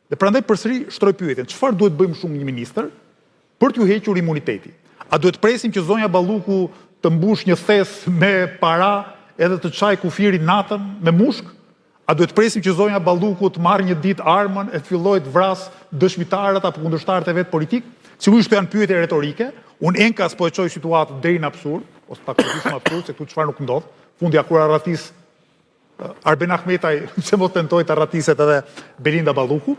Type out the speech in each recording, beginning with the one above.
Dhe prandaj përsëri shtroj pyetjen, çfarë duhet bëjmë shumë një ministër për t'ju hequr imuniteti? A duhet presim që zonja Balluku të mbush një thes me para edhe të çaj kufirin natën me mushk? A duhet presim që zonja Balluku të marrë një ditë armën e të fillojë të vras dëshmitarët apo kundërshtarët e vet politik? Sigurisht këto janë pyetje retorike. Unë enkas po e çoj situatën deri në absurd, ose ta kuptoj absurd se këtu çfarë nuk ndodh. Fundi kur arratis Arben Ahmetaj, se mos tentoi të arratiset edhe Belinda Balluku,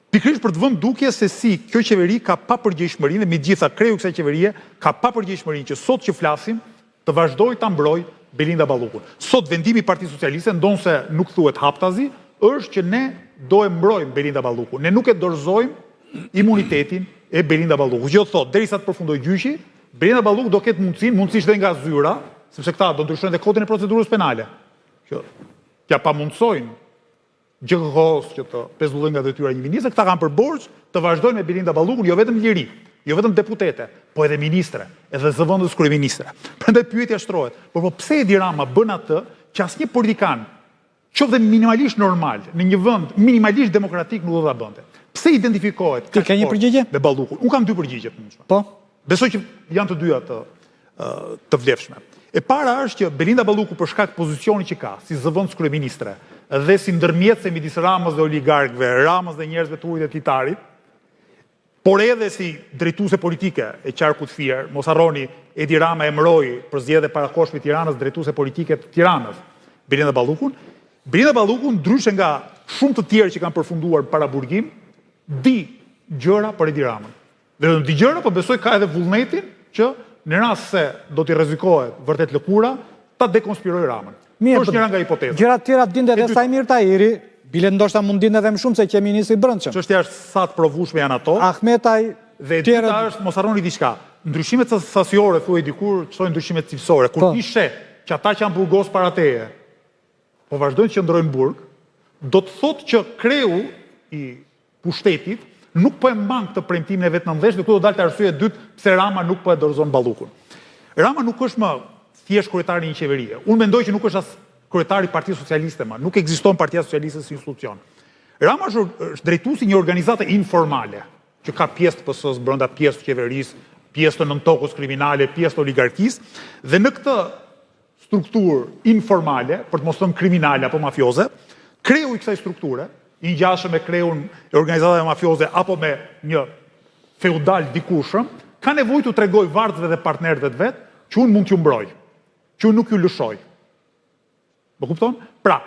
pikërisht për të vënë dukje se si kjo qeveri ka papërgjegjshmërinë, me gjitha kreu kësaj qeverie ka papërgjegjshmërinë që sot që flasim të vazhdoj ta mbroj Belinda Ballukun. Sot vendimi i Partisë Socialiste, ndonse nuk thuhet haptazi, është që ne do e mbrojmë Belinda Ballukun. Ne nuk e dorëzojmë imunitetin e Belinda Balluku. Që thotë, derisa të përfundojë gjyqi, Belinda Balluku do ketë mundësisht edhe nga zyra, sepse këta do ndryshojnë dhe kodin e procedurës penale. Që t'ja pamundsojnë GKK-s që të pezullojnë nga detyra një ministre, këta kanë për borxh të vazhdojnë me Belinda Ballukun, jo vetëm liri, jo vetëm deputete, po edhe ministre, edhe zëvendës kryeministre. Prandaj pyetja shtrohet, por pse Edi Rama bën atë që asnjë politikan, qoftë minimalisht normal, në një vend minimalisht demokratik nuk do ta bënte? Pse identifikohet? Ti ke një përgjigje? Me Ballukun. Unë kam dy përgjigje të mundshme. Po. Besoj që janë të dyja të vlefshme. E para është që Belinda Balluku për shkak pozicionit që ka, si zëvendës kryeministre, dhe si ndërmjetëse midis Ramës dhe oligarkëve, Ramës dhe njerëzve të ujit e titarit, por edhe si drejtuese politike e qarkut fier, mos harroni, Edi Rama e mbroi për zgjedhje parakoshme të Tiranës drejtuese politike të Tiranës, Belinda Ballukun. Belinda Ballukun, ndryshe nga shumë të tjerë që kanë përfunduar para burgim, di gjëra për Edi Ramën. Dhe di gjëra, po besoj ka edhe vullnetin që në rast se do t'i rrezikohet vërtet lëkura, ta dekonspiroj Ramën. Është njëra nga hipotezat. Gjëra të tjera dinte edhe Sajmir Tahiri, bile ndoshta mund dinte edhe më shumë se që ministri i Brendshëm. Çështja është sa të provueshme janë ato. Ahmetaj dhe tjera është, mos harroni diçka. Ndryshimet sasiore thuaj dikur çojnë ndryshimet cilësore. Kur ti sheh që ata që janë burgos para teje, po vazhdojnë të qëndrojnë burg, do të thotë që kreu i pushtetit nuk po e mban këtë premtimin e vet në ndeshje, dhe këtu do dalte arsyeja e dytë pse Rama nuk po e dorëzon Ballukun. Rama nuk është më thjesht kryetari i një qeverie. Unë mendoj që nuk është as kryetari i Partisë Socialiste më, nuk ekziston Partia Socialiste si institucion. Rama është drejtuesi një organizate informale, që ka pjesë të PS-s brenda, pjesë të qeverisë, pjesë të nëntokës kriminale, pjesë të oligarkisë, dhe në këtë strukturë informale, për të mos thënë kriminale apo mafioze, kreu i kësaj strukture, i ngjashëm me kreun e organizatave mafioze apo me një feudal dikushëm, ka nevojë të tregoj vartëve dhe partnerëve të vet që unë mund t'ju mbroj, që unë nuk ju lëshoj. Më kupton? Pra,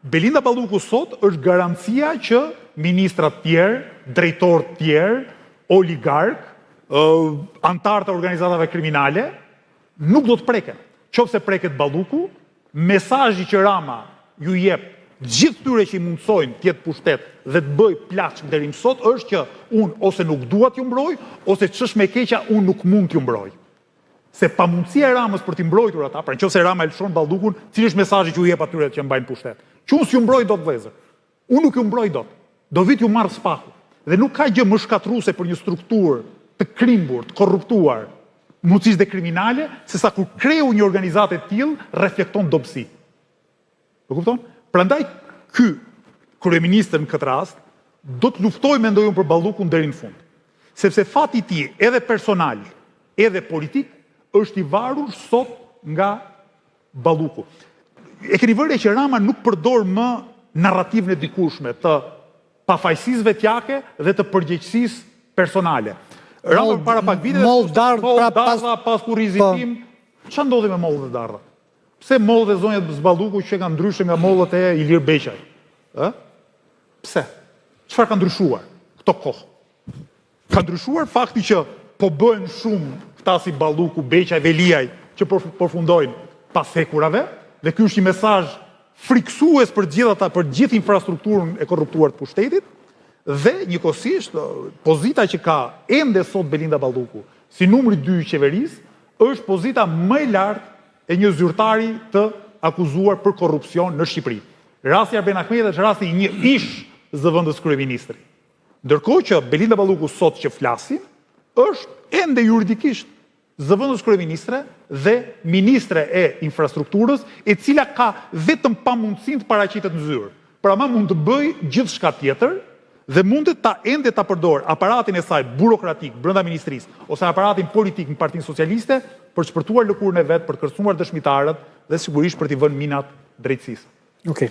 Belinda Balluku sot është garancia që ministrat tjerë, drejtorë tjerë, oligark, antarë të organizatave kriminale, nuk do të preken. Qofse preket Balluku, mesazhi që Rama ju jep gjithë tyre që i mundsojnë të jetë pushtet dhe të bëj plaçk deri më sot është që unë ose nuk dua t'ju mbroj, ose ç'është më e keqja unë nuk mund t'ju mbroj. Se pamundësia e Ramës për t'i mbrojtur ata, pra nëse Rama e lëshon Ballukun, cili është mesazhi që u jep atyre që mbajnë pushtet? Që unë s'ju mbroj dot vëllezër. Unë nuk ju mbroj dot. Do vit ju marr spaku. Dhe nuk ka gjë më shkatruese për një strukturë të krimbur, të korruptuar, mundësisht dhe kriminale, sesa kur kreu një organizatë e tillë reflekton dobësi. E kupton? Prandaj ky kryeministër në këtë rast do të luftojë mendoj unë për Ballukun deri në fund. Sepse fati i tij, edhe personal, edhe politik, është i varur sot nga Balluku. E keni vënë që Rama nuk përdor më narrativën e dikushme të pafajësisë vetjake dhe të përgjegjësisë personale. Rama para pak viteve pas kurrizitim, ç'a ndodhi me mollë dhe dardha? Pse mollë dhe zonjat Balluku që kanë ndryshe nga mollët e Ilir Beqaj? Pse? Çfarë ka ndryshuar këto kohë? Ka ndryshuar fakti që po bëhen shumë këta si Balluku, Beqaj, Veliaj, që përfundojnë pas hekurave, dhe ky është një mesazh friksues për gjithë ata, për gjithë infrastrukturën e korruptuar të pushtetit, dhe njëkohësisht pozita që ka ende sot Belinda Balluku si numri 2 i qeverisë është pozita më e lartë e një zyrtari të akuzuar për korrupsion në Shqipëri. Rasti Arben Ahmeti është rasti i një ish zëvendës kryeministri. Ndërkohë që Belinda Balluku sot që flasim është ende juridikisht zëvendës kryeministre dhe ministre e infrastrukturës, e cila ka vetëm pamundësinë të paraqitet në zyrë. Pra ma mund të bëj gjithçka tjetër dhe mundet ende ta përdor aparatin e saj burokratik brenda ministrisë ose aparatin politik në Partinë Socialiste për shpërtuar lëkurën e vet, për të kërcënuar dëshmitarët dhe sigurisht për t'i vënë minat drejtësisë. Okej.